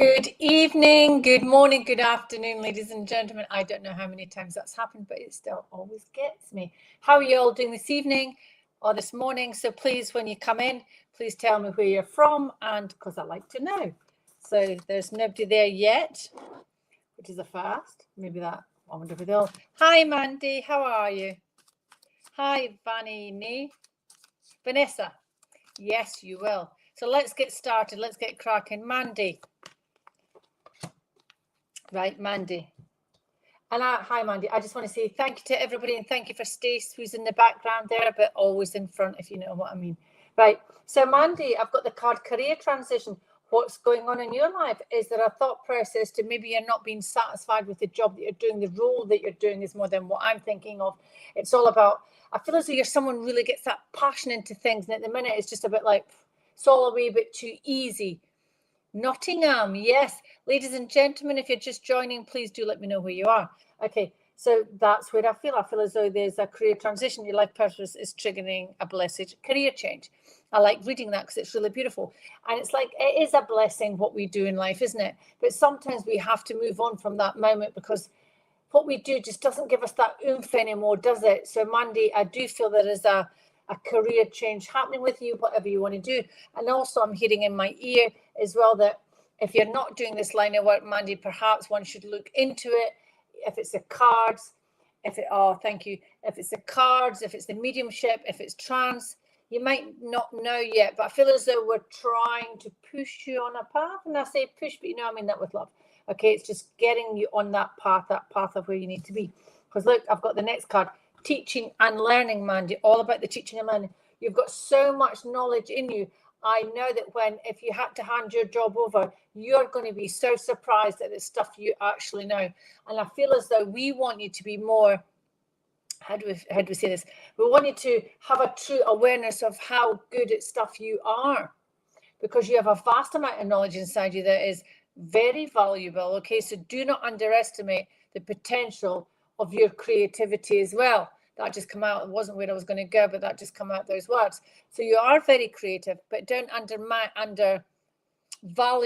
Good evening, good morning, good afternoon, ladies and gentlemen. I don't know how many times that's happened, but it still always gets me. How are you all doing this evening or this morning? So please, when you come in, please tell me where you're from, and because I like to know. So there's nobody there yet, which is a first. Maybe that, I wonder if they'll. Hi, Mandy, how are you? Hi, Vanessa. Yes, you will. So let's get started. Let's get cracking. Mandy. Right, Mandy. And hi, Mandy. I just want to say thank you to everybody, and thank you for Stace, who's in the background there, but always in front, if you know what I mean. Right. So, Mandy, I've got the card career transition. What's going on in your life? Is there a thought process to maybe you're not being satisfied with the job that you're doing? The role that you're doing is more than what I'm thinking of. It's all about, I feel as though you're someone who really gets that passion into things. And at the minute, it's just a bit like, it's all a wee bit too easy. Nottingham, yes. Ladies and gentlemen, if you're just joining, please do let me know where you are. Okay, so that's where I feel. I feel as though there's a career transition. Your life purpose is triggering a blessed career change. I like reading that because it's really beautiful. And it's like, it is a blessing what we do in life, isn't it? But sometimes we have to move on from that moment because what we do just doesn't give us that oomph anymore, does it? So, Mandy, I do feel there is a career change happening with you, whatever you want to do. And also I'm hearing in my ear as well that if you're not doing this line of work, Mandy, perhaps one should look into it. If it's the cards, thank you. If it's the cards, if it's the mediumship, if it's trance, you might not know yet, but I feel as though we're trying to push you on a path. And I say push, but you know I mean that with love. Okay, it's just getting you on that path of where you need to be. Because look, I've got the next card. Teaching and learning, Mandy, all about the teaching and learning. You've got so much knowledge in you. I know that if you had to hand your job over, you're going to be so surprised at the stuff you actually know. And I feel as though we want you to be more, how do we say this? We want you to have a true awareness of how good at stuff you are, because you have a vast amount of knowledge inside you that is very valuable. Okay, so do not underestimate the potential of your creativity as well. That just come out. It wasn't where I was going to go, but that just come out those words. So you are very creative, but don't undervalue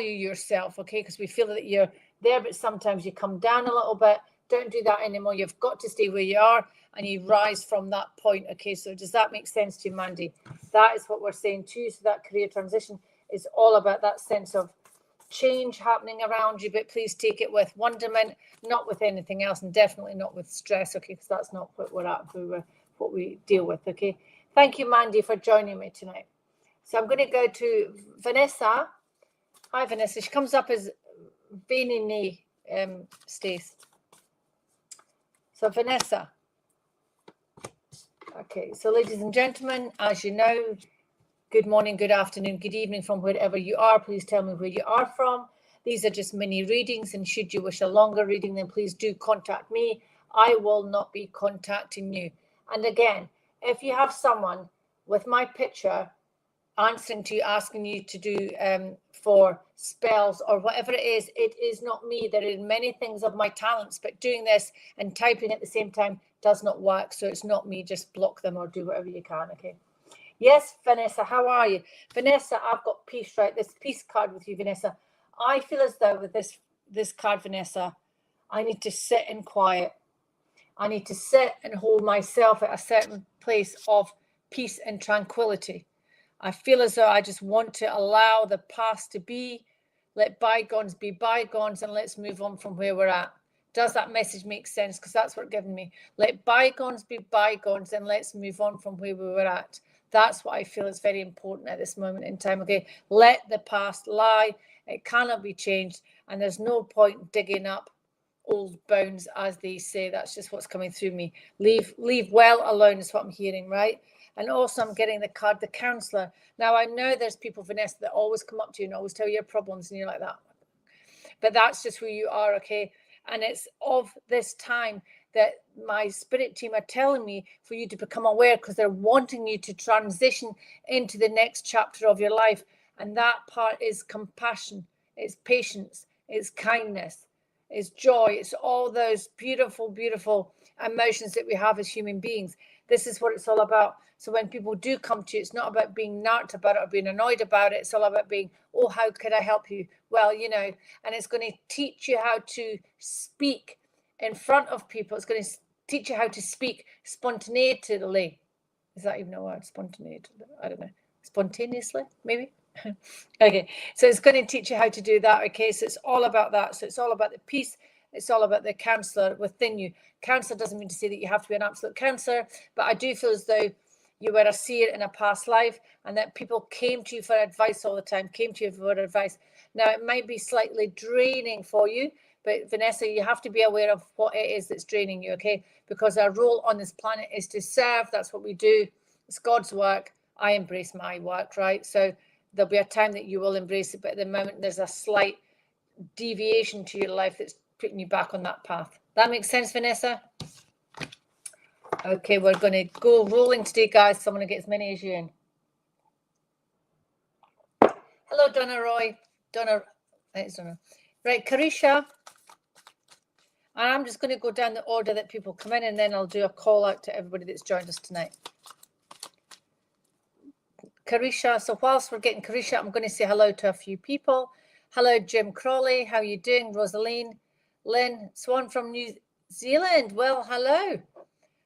yourself, okay? Because we feel that you're there, but sometimes you come down a little bit. Don't do that anymore. You've got to stay where you are and you rise from that point, okay? So does that make sense to you, Mandy? That is what we're saying too. So that career transition is all about that sense of change happening around you, but please take it with wonderment, not with anything else, and definitely not with stress, okay, because that's not what we're at, what we deal with, okay. Thank you, Mandy, for joining me tonight. So I'm going to go to Vanessa. Hi, Vanessa. She comes up as Vanini, Stace. So Vanessa. Okay, so ladies and gentlemen, as you know, good morning, good afternoon, good evening from wherever you are. Please tell me where you are from. These are just mini readings, and should you wish a longer reading, then please do contact me. I will not be contacting you. And again, if you have someone with my picture answering to you, asking you to do for spells or whatever it is not me. There are many things of my talents, but doing this and typing at the same time does not work. So it's not me. Just block them or do whatever you can, okay? Yes, Vanessa, how are you? Vanessa, I've got peace, right? This peace card with you, Vanessa. I feel as though with this card, Vanessa, I need to sit in quiet. I need to sit and hold myself at a certain place of peace and tranquility. I feel as though I just want to allow the past to be, let bygones be bygones, and let's move on from where we're at. Does that message make sense? Because that's what it's given me. Let bygones be bygones, and let's move on from where we were at. That's what I feel is very important at this moment in time. Okay, let the past lie. It cannot be changed, and there's no point digging up old bones, as they say. That's just what's coming through me. Leave well alone is what I'm hearing, right? And also I'm getting the card, the counselor. Now I know there's people, Vanessa, that always come up to you and always tell you your problems, and you're like that. But that's just who you are, okay? And it's of this time that my spirit team are telling me for you to become aware, because they're wanting you to transition into the next chapter of your life. And that part is compassion, it's patience, it's kindness, it's joy, it's all those beautiful, beautiful emotions that we have as human beings. This is what it's all about. So when people do come to you, it's not about being narked about it or being annoyed about it. It's all about being, oh, how could I help you? Well, you know, and it's going to teach you how to speak in front of people. It's going to teach you how to speak spontaneously. Is that even a word? Spontaneously? I don't know. Spontaneously, maybe? Okay, so it's going to teach you how to do that. Okay, so it's all about that. So it's all about the peace. It's all about the counselor within you. Counselor doesn't mean to say that you have to be an absolute counselor, but I do feel as though you were a seer in a past life and that people came to you for advice all the time, came to you for advice. Now, it might be slightly draining for you, but Vanessa, you have to be aware of what it is that's draining you, okay? Because our role on this planet is to serve. That's what we do. It's God's work. I embrace my work, right? So there'll be a time that you will embrace it, but at the moment there's a slight deviation to your life that's putting you back on that path. That makes sense, Vanessa? Okay, we're going to go rolling today, guys. So I'm going to get as many as you in. Hello, Donna Roy. Donna. Right, Carisha. And I'm just going to go down the order that people come in, and then I'll do a call out to everybody that's joined us tonight. Carisha. So whilst we're getting Carisha, I'm going to say hello to a few people. Hello, Jim Crawley. How are you doing? Rosaline. Lynn Swan from New Zealand. Well, hello.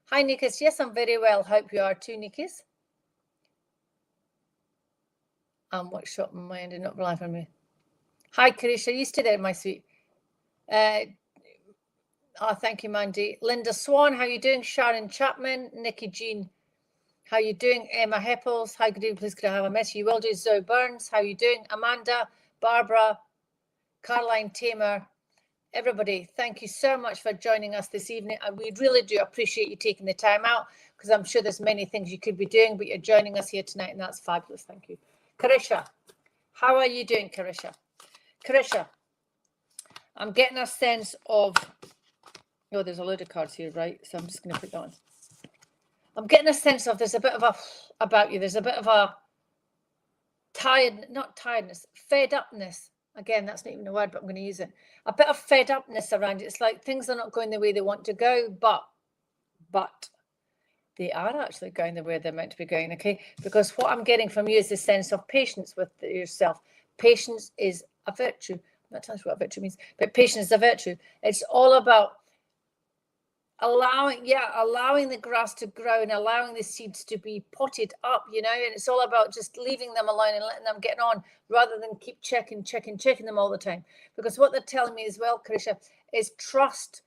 Hi, Nikas. Yes, I'm very well. Hope you are too, Nikas. What shot in my end did not rely on me. Hi, Carisha. You stay there, my sweet. Thank you, Mandy. Linda Swan, how are you doing? Sharon Chapman, Nikki Jean, how are you doing? Emma Heppels, hi, good evening. Please could I have a message? You will do. Zoe Burns, how are you doing? Amanda, Barbara, Caroline Tamer, everybody, thank you so much for joining us this evening. And we really do appreciate you taking the time out, because I'm sure there's many things you could be doing, but you're joining us here tonight, and that's fabulous. Thank you. Carisha, how are you doing, Carisha? Carisha, I'm getting a sense of, oh, there's a load of cards here, right? So I'm just going to put that on. I'm getting a sense of there's a bit of a, about you, there's a bit of a not tiredness, fed upness. Again, that's not even a word, but I'm going to use it. A bit of fed upness around it. It's like things are not going the way they want to go, but they are actually going the way they're meant to be going, okay? Because what I'm getting from you is this sense of patience with yourself. Patience is a virtue. I'm not telling you what virtue means, but patience is a virtue. It's all about allowing the grass to grow and allowing the seeds to be potted up, you know, and it's all about just leaving them alone and letting them get on, rather than keep checking them all the time. Because what they're telling me as well, Carisha, is trust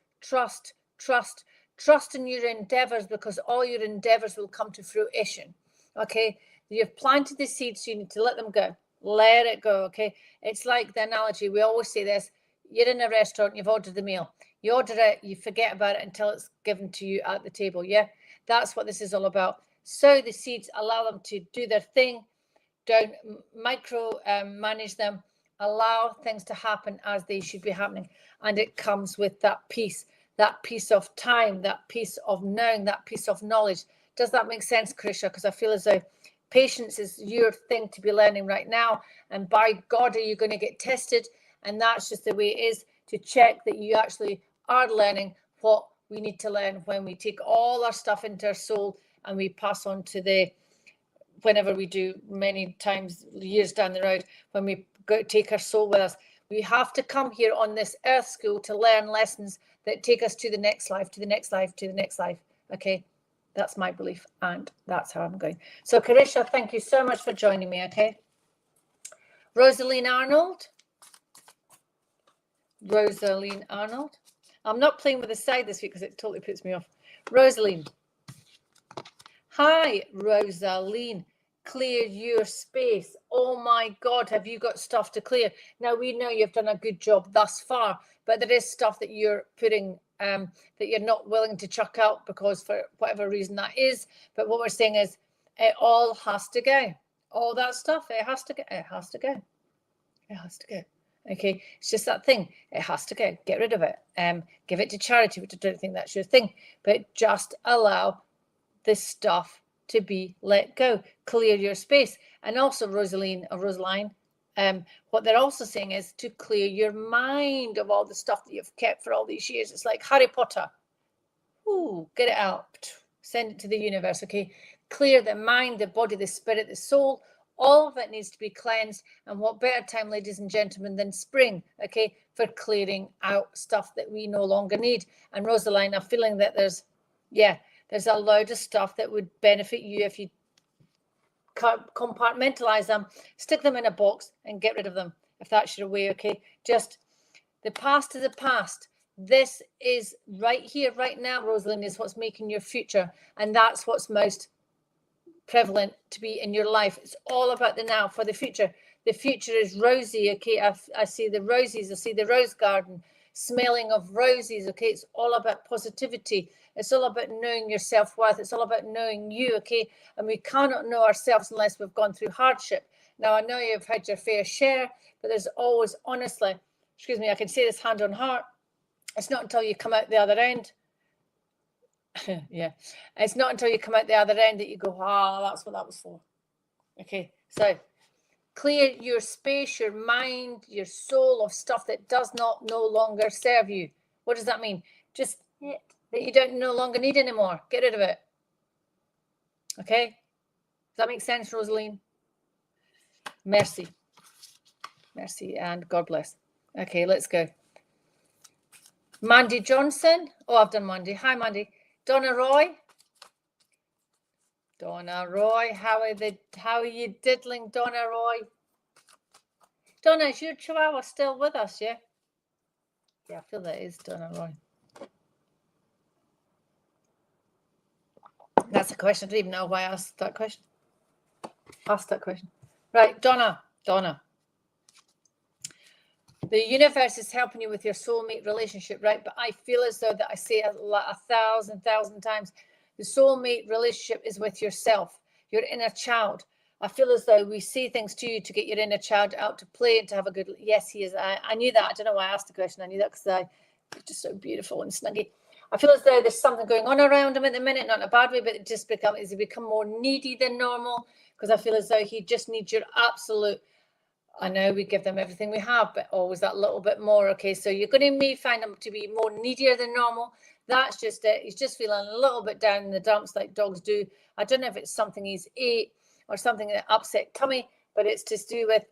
in your endeavors, because all your endeavors will come to fruition. Okay, you've planted the seeds, so you need to let them go. Let it go. Okay, it's like the analogy we always say this: you're in a restaurant, you've ordered the meal. You order it, you forget about it until it's given to you at the table. Yeah, that's what this is all about. Sow the seeds, allow them to do their thing. Don't micro manage them. Allow things to happen as they should be happening. And it comes with that peace of time, that peace of knowing, that peace of knowledge. Does that make sense, Carisha? Because I feel as though patience is your thing to be learning right now. And by God, are you going to get tested? And that's just the way it is, to check that you actually are learning what we need to learn when we take all our stuff into our soul and we pass on to the, whenever we do, many times years down the road, when we go take our soul with us. We have to come here on this earth school to learn lessons that take us to the next life, to the next life, to the next life. Okay, that's my belief, and that's how I'm going. So Carisha, thank you so much for joining me. Okay, Rosaline Arnold. I'm not playing with the side this week because it totally puts me off. Rosaline. Hi, Rosaline. Clear your space. Oh my God, have you got stuff to clear? Now, we know you've done a good job thus far, but there is stuff that you're putting, that you're not willing to chuck out because for whatever reason that is. But what we're saying is it all has to go. All that stuff, it has to go. It has to go. It has to go. Okay, it's just that thing. It has to go. Get rid of it. Give it to charity, which I don't think that's your thing. But just allow this stuff to be let go. Clear your space. And also, Rosaline, what they're also saying is to clear your mind of all the stuff that you've kept for all these years. It's like Harry Potter. Ooh, get it out. Send it to the universe, okay? Clear the mind, the body, the spirit, the soul. All of it needs to be cleansed. And what better time, ladies and gentlemen, than spring, okay, for clearing out stuff that we no longer need. And Rosaline, I'm feeling that there's a load of stuff that would benefit you if you compartmentalize them, stick them in a box and get rid of them, if that's your way, okay? Just the past is the past. This is right here, right now, Rosalind, is what's making your future. And that's what's most prevalent to be in your life. It's all about the now for the future. The future is rosy, okay? I see the roses, I see the rose garden, smelling of roses, okay? It's all about positivity. It's all about knowing your self-worth. It's all about knowing you, okay? And we cannot know ourselves unless we've gone through hardship. Now, I know you've had your fair share, but there's always, honestly, excuse me, I can say this hand on heart, it's not until you come out the other end. Yeah, it's not until you come out the other end that you go, that's what that was for. Okay, so clear your space, your mind, your soul of stuff that does not no longer serve you. What does that mean? Just that you don't no longer need anymore. Get rid of it. Okay, does that make sense, Rosaline? Mercy and God bless. Okay, let's go. Mandy Johnson. Oh, I've done Mandy. Hi, Mandy. Donna Roy. Donna Roy, how are you diddling, Donna Roy? Donna, is your chihuahua still with us, yeah? Yeah, I feel that is Donna Roy. That's a question. I don't even know why I asked that question. Right, Donna. The universe is helping you with your soulmate relationship, right? But I feel as though that I say a 1,000 times, the soulmate relationship is with yourself, your inner child. I feel as though we say things to you to get your inner child out to play and to have a good, yes, he is. I knew that. I don't know why I asked the question. I knew that because he's just so beautiful and snuggy. I feel as though there's something going on around him at the minute, not in a bad way, but it just he become more needy than normal, because I feel as though he just needs your absolute, I know we give them everything we have, but always that little bit more, okay? So you're going to find him to be more needier than normal. That's just it. He's just feeling a little bit down in the dumps like dogs do. I don't know if it's something he's ate or something that upset tummy, but it's to do with,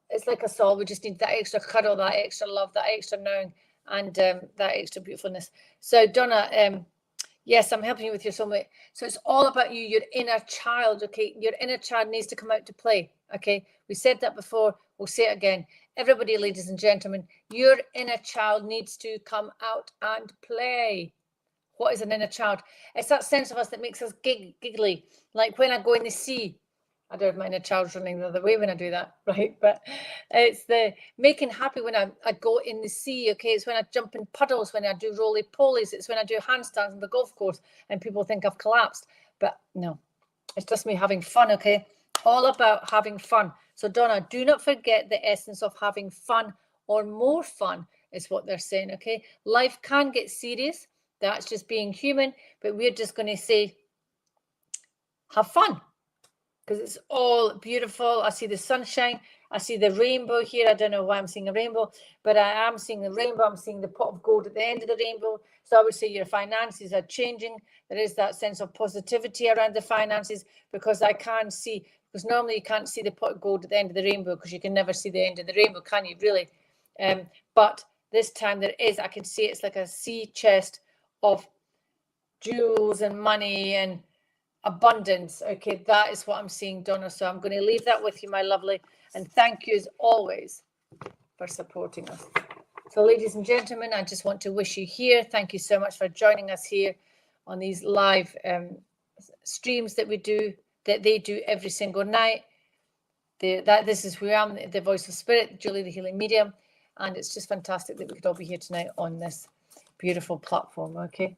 it's like us all. We just need that extra cuddle, that extra love, that extra knowing, and that extra beautifulness. So Donna, yes, I'm helping you with your soulmate. So it's all about you, your inner child, okay? Your inner child needs to come out to play, okay? We said that before. We'll say it again. Everybody, ladies and gentlemen, your inner child needs to come out and play. What is an inner child? It's that sense of us that makes us giggly. Like when I go in the sea, I don't have my inner child running the other way when I do that, right? But it's the making happy when I go in the sea, okay? It's when I jump in puddles, when I do roly-polies. It's when I do handstands on the golf course and people think I've collapsed. But no, it's just me having fun, okay? All about having fun. So Donna, do not forget the essence of having fun, or more fun is what they're saying, okay? Life can get serious. That's just being human. But we're just going to say, have fun. Because it's all beautiful. I see the sunshine. I see the rainbow here. I don't know why I'm seeing a rainbow, but I am seeing the rainbow. I'm seeing the pot of gold at the end of the rainbow. So I would say your finances are changing. There is that sense of positivity around the finances, because I can see, because normally you can't see the pot of gold at the end of the rainbow, because you can never see the end of the rainbow, can you, really? But this time there is. I can see it's like a sea chest of jewels and money and abundance. Okay, that is what I'm seeing, Donna. So I'm going to leave that with you, my lovely, and thank you as always for supporting us. So ladies and gentlemen, I just want to wish you here, thank you so much for joining us here on these live streams that we do, that they do every single night. This is who I am, the voice of spirit, Julie the healing medium, and it's just fantastic that we could all be here tonight on this beautiful platform, okay,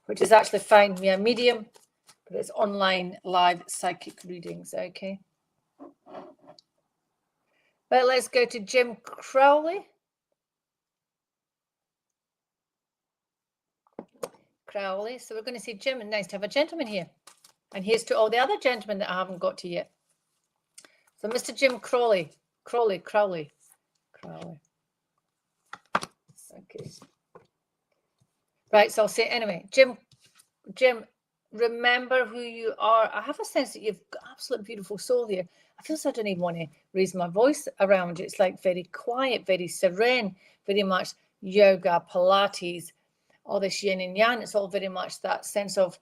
which is actually FindMeAMedium, but it's online live psychic readings, okay? But let's go to Jim Crowley. So we're going to see Jim, and nice to have a gentleman here. And here's to all the other gentlemen that I haven't got to yet. So Mr. Jim Crowley. Okay. Right, so I'll say anyway, Jim Jim, remember who you are. I have a sense that you've got absolute beautiful soul here. I feel so I don't even want to raise my voice around you. It's like very quiet, very serene, very much yoga, Pilates, all this yin and yang. It's all very much that sense of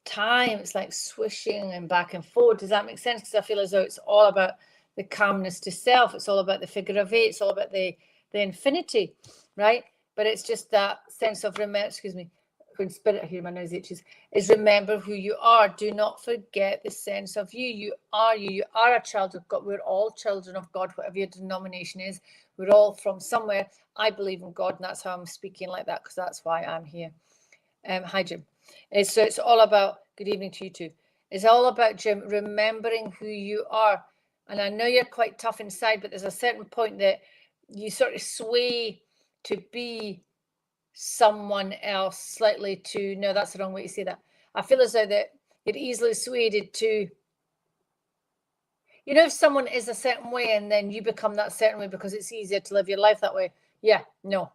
time. It's like swishing and back and forth. Does that make sense? Because I feel as though it's all about the calmness to self. It's all about the figure of eight. It's all about the infinity, right? But it's just that sense of remember, excuse me, when spirit, I hear my nose itches, is remember who you are. Do not forget the sense of you. You are you. You are a child of God. We're all children of God, whatever your denomination is. We're all from somewhere. I believe in God, and that's how I'm speaking like that, because that's why I'm here. Hi, Jim. So it's all about, good evening to you too. It's all about, Jim, remembering who you are. And I know you're quite tough inside, but there's a certain point that you sort of sway to be someone else slightly to, no, that's the wrong way to say that. I feel as though that you're easily swayed to, you know, if someone is a certain way and then you become that certain way because it's easier to live your life that way. Yeah, no.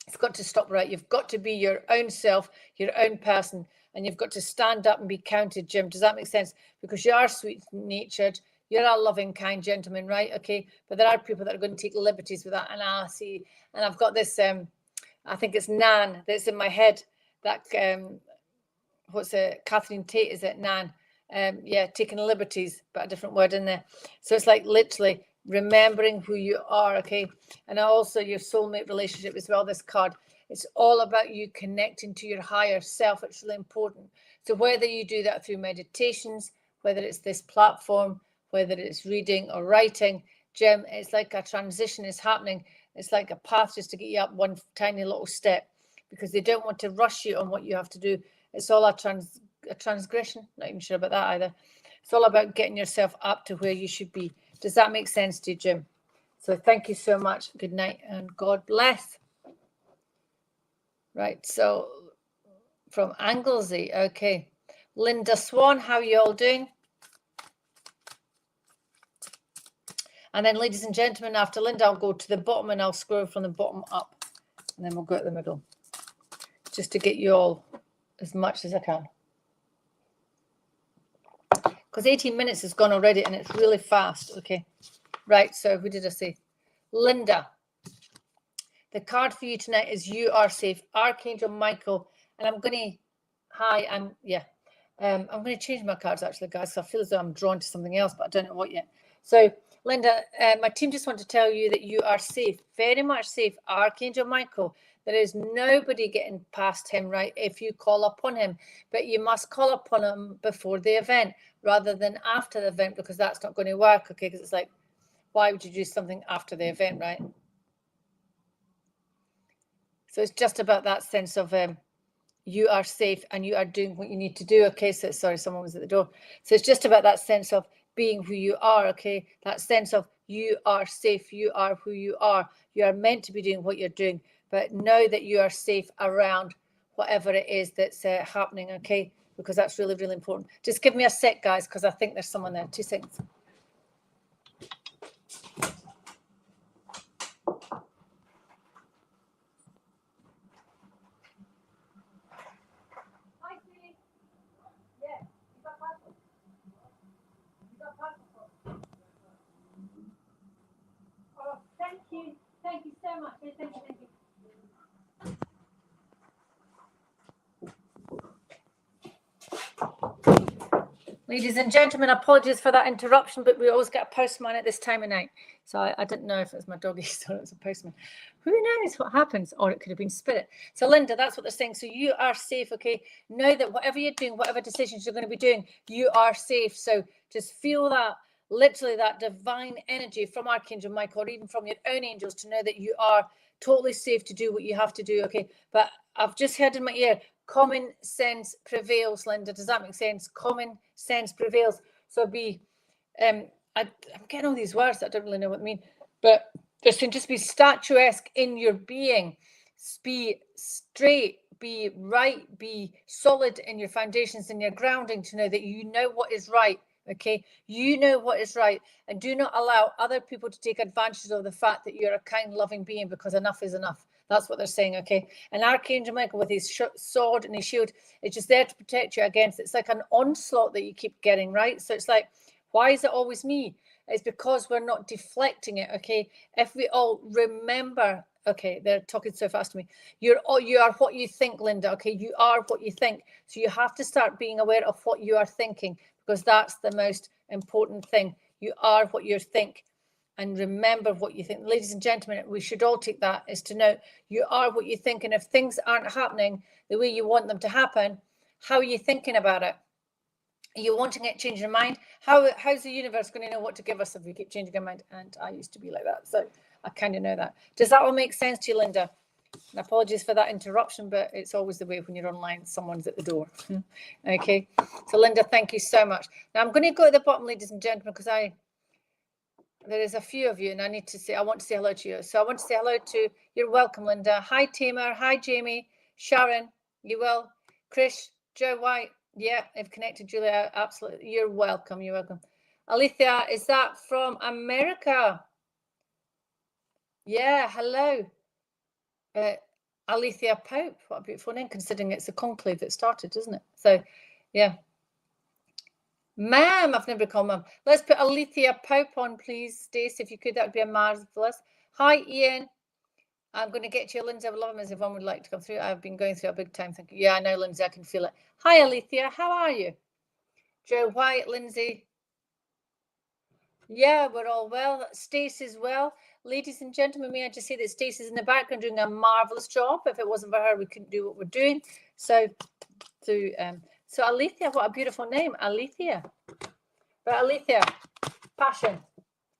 It's got to stop, right? You've got to be your own self, your own person, and you've got to stand up and be counted, Jim. Does that make sense? Because you are sweet-natured. You're a loving, kind gentleman, right? Okay. But there are people that are going to take liberties with that. And I see, and I've got this, I think it's Nan that's in my head. That, what's it? Catherine Tate, is it? Nan. Yeah, taking liberties, but a different word in there. So it's like literally remembering who you are, okay? And also your soulmate relationship as well, this card. It's all about you connecting to your higher self. It's really important. So whether you do that through meditations, whether it's this platform, whether it's reading or writing, Jim, it's like a transition is happening. It's like a path just to get you up one tiny little step, because they don't want to rush you on what you have to do. It's all a transgression. Not even sure about that either. It's all about getting yourself up to where you should be. Does that make sense to you, Jim? So thank you so much. Good night and God bless. Right. So from Anglesey. Okay. Linda Swan, how are you all doing? And then, ladies and gentlemen, after Linda, I'll go to the bottom and I'll scroll from the bottom up. And then we'll go at the middle, just to get you all as much as I can. Because 18 minutes has gone already and it's really fast. Okay. Right. So who did I say? Linda. The card for you tonight is You Are Safe. Archangel Michael. And I'm going to, I'm going to change my cards actually, guys. So I feel as though I'm drawn to something else, but I don't know what yet. So Linda, my team just want to tell you that you are safe, very much safe. Archangel Michael, there is nobody getting past him, right, if you call upon him. But you must call upon him before the event rather than after the event, because that's not going to work, okay? Because it's like, why would you do something after the event, right? So it's just about that sense of you are safe and you are doing what you need to do, okay? So sorry, someone was at the door. So it's just about that sense of being who you are, okay? That sense of you are safe, you are who you are. You are meant to be doing what you're doing, but know that you are safe around whatever it is that's happening, okay? Because that's really, really important. Just give me a sec, guys, because I think there's someone there. 2 seconds. Thank you so much. Thank you. Ladies and gentlemen, apologies for that interruption, but we always get a postman at this time of night. So I didn't know if it was my doggy or it was a postman. Who knows what happens? Or it could have been spirit. So Linda, that's what they're saying. So you are safe, okay? Know that whatever you're doing, whatever decisions you're going to be doing, you are safe. So just feel that, literally that divine energy from Archangel Michael, or even from your own angels, to know that you are totally safe to do what you have to do, okay? But I've just heard in my ear, common sense prevails, Linda. Does that make sense? Common sense prevails. So be, I'm getting all these words that I don't really know what I mean, but there's to just be statuesque in your being. Be straight, be right, be solid in your foundations and your grounding, to know that you know what is right. Okay, you know what is right, and do not allow other people to take advantage of the fact that you're a kind, loving being, because enough is enough. That's what they're saying, okay? And Archangel Michael with his sword and his shield is just there to protect you against. It's like an onslaught that you keep getting, right? So it's like, why is it always me? It's because we're not deflecting it, okay? If we all remember, okay, they're talking so fast to me. You are what you think, Linda, okay? You are what you think. So you have to start being aware of what you are thinking, because that's the most important thing. You are what you think. And remember what you think. Ladies and gentlemen, we should all take that, is to know you are what you think. And if things aren't happening the way you want them to happen, how are you thinking about it? Are you wanting it, changing your mind? How's the universe going to know what to give us if we keep changing our mind? And I used to be like that, so I kind of know that. Does that all make sense to you, Linda? And apologies for that interruption, but it's always the way when you're online, someone's at the door. Okay, so Linda, thank you so much. Now I'm going to go to the bottom, ladies and gentlemen, because there is a few of you, and I want to say hello to you. So I want to say hello to, you're welcome, Linda. Hi, Tamer. Hi, Jamie. Sharon, you well? Chris, Joe White. Yeah, I've connected, Julia. Absolutely. You're welcome. You're welcome. Alethea, is that from America? Yeah, hello. Alethea Pope. What a beautiful name, considering it's a conclave that started, isn't it? So, yeah. Ma'am, I've never called ma'am. Let's put Alethea Pope on, please, Stacey, if you could. That would be a marvelous. Hi, Ian. I'm going to get you, Lindsay. I would love them as if one would like to come through. I've been going through a big time. Thank you. Yeah, I know, Lindsay. I can feel it. Hi, Alethea. How are you? Joe White, Lindsay. Yeah, we're all well. Stacey's well. Ladies and gentlemen, may I just say that Stacey's in the background doing a marvelous job. If it wasn't for her, we couldn't do what we're doing. So Alethea, what a beautiful name, Alethea. But Alethea, passion.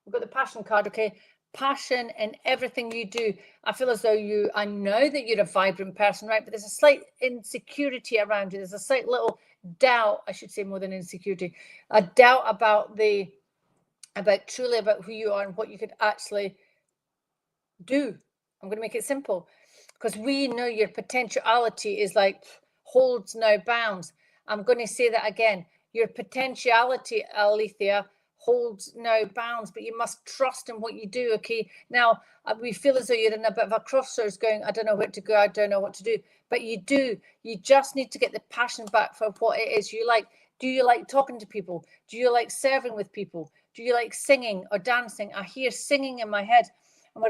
We've got the passion card, okay? Passion in everything you do. I feel as though I know that you're a vibrant person, right? But there's a slight insecurity around you. There's a slight little doubt, I should say, more than insecurity, a doubt about truly about who you are and what you could actually do. I'm going to make it simple, because we know your potentiality is like holds no bounds. I'm going to say that again. Your potentiality, Alethea, holds no bounds, but you must trust in what you do, okay? Now, we feel as though you're in a bit of a crossroads going, I don't know where to go, I don't know what to do. But you do. You just need to get the passion back for what it is you like. Do you like talking to people? Do you like serving with people? Do you like singing or dancing? I hear singing in my head. And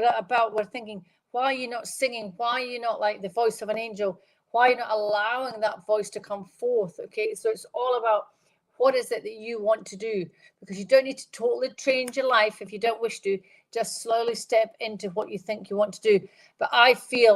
we're thinking, why are you not singing? Why are you not like the voice of an angel? Why are you not allowing that voice to come forth? Okay, so it's all about what is it that you want to do, because you don't need to totally change your life if you don't wish to. Just slowly step into what you think you want to do. But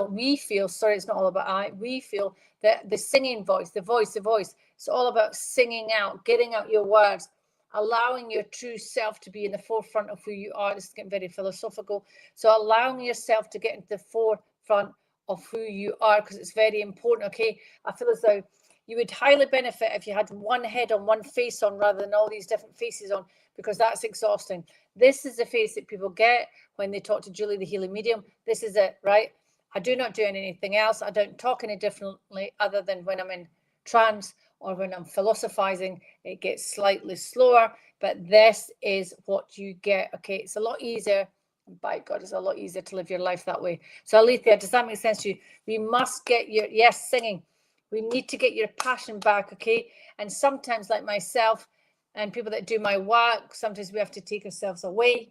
we feel, it's not all about we feel that the singing voice, the voice, it's all about singing out, getting out your words, allowing your true self to be in the forefront of who you are. This is getting very philosophical. So allowing yourself to get into the forefront of who you are, because it's very important, okay? I feel as though you would highly benefit if you had one head on, one face on, rather than all these different faces on, because that's exhausting. This is the face that people get when they talk to Julie, the healing medium. This is it, right? I do not do anything else. I don't talk any differently other than when I'm in trance or when I'm philosophizing. It gets slightly slower, but this is what you get, okay? It's a lot easier. By God, it's a lot easier to live your life that way. So, Alethea, does that make sense to you? We must get singing. We need to get your passion back, okay? And sometimes, like myself and people that do my work, sometimes we have to take ourselves away,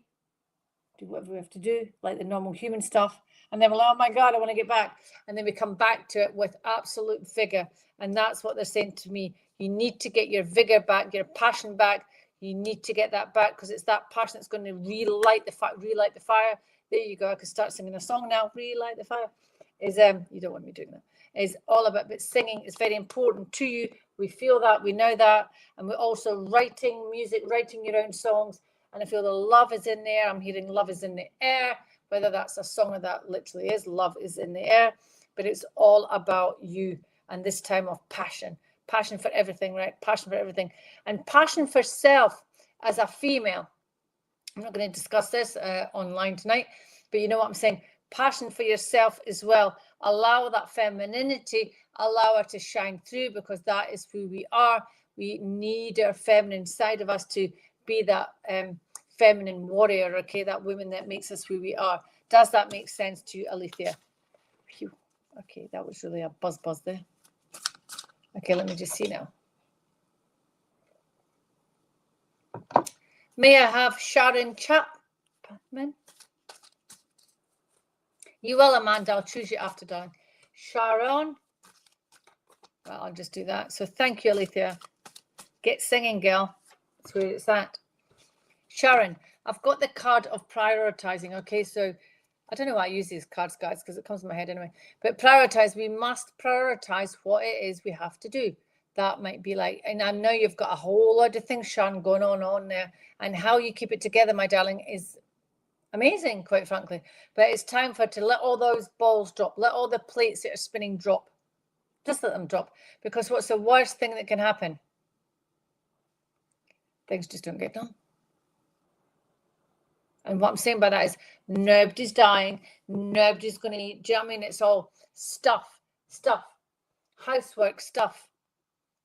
do whatever we have to do, like the normal human stuff. And then we're like, oh my God, I want to get back. And then we come back to it with absolute vigor. And that's what they're saying to me. You need to get your vigor back, your passion back. You need to get that back, because it's that passion that's going to relight the fire. There you go. I could start singing a song now. Relight the fire. You don't want me doing that. Is all about, but singing is very important to you. We feel that, we know that, and we're also writing music, writing your own songs. And I feel the love is in there. I'm hearing love is in the air, whether that's a song or that literally is love is in the air. But it's all about you and this time of passion for everything, right? Passion for everything, and passion for self as a female. I'm not going to discuss this online tonight, but you know what I'm saying. Passion for yourself as well. Allow that femininity, allow her to shine through, because that is who we are. We need our feminine side of us to be that feminine warrior, okay? That woman that makes us who we are. Does that make sense to you, Alethea? Phew. Okay, that was really a buzz there. Okay, let me just see now. May I have Sharon Chapman? You will, Amanda. I'll choose you after, darling. Sharon. Well, I'll just do that. So thank you, Alethea. Get singing, girl. That's where it's at. Sharon, I've got the card of prioritizing. Okay, so I don't know why I use these cards, guys, because it comes in my head anyway. But prioritize, we must prioritize what it is we have to do. That might be like, and I know you've got a whole lot of things, Sharon, going on there. And how you keep it together, my darling, is amazing, quite frankly. But it's time for to let all those balls drop. Let all the plates that are spinning drop. Just let them drop. Because what's the worst thing that can happen? Things just don't get done. And what I'm saying by that is nobody's dying. Nobody's going to eat. Do you know what I mean? It's all stuff. Housework stuff.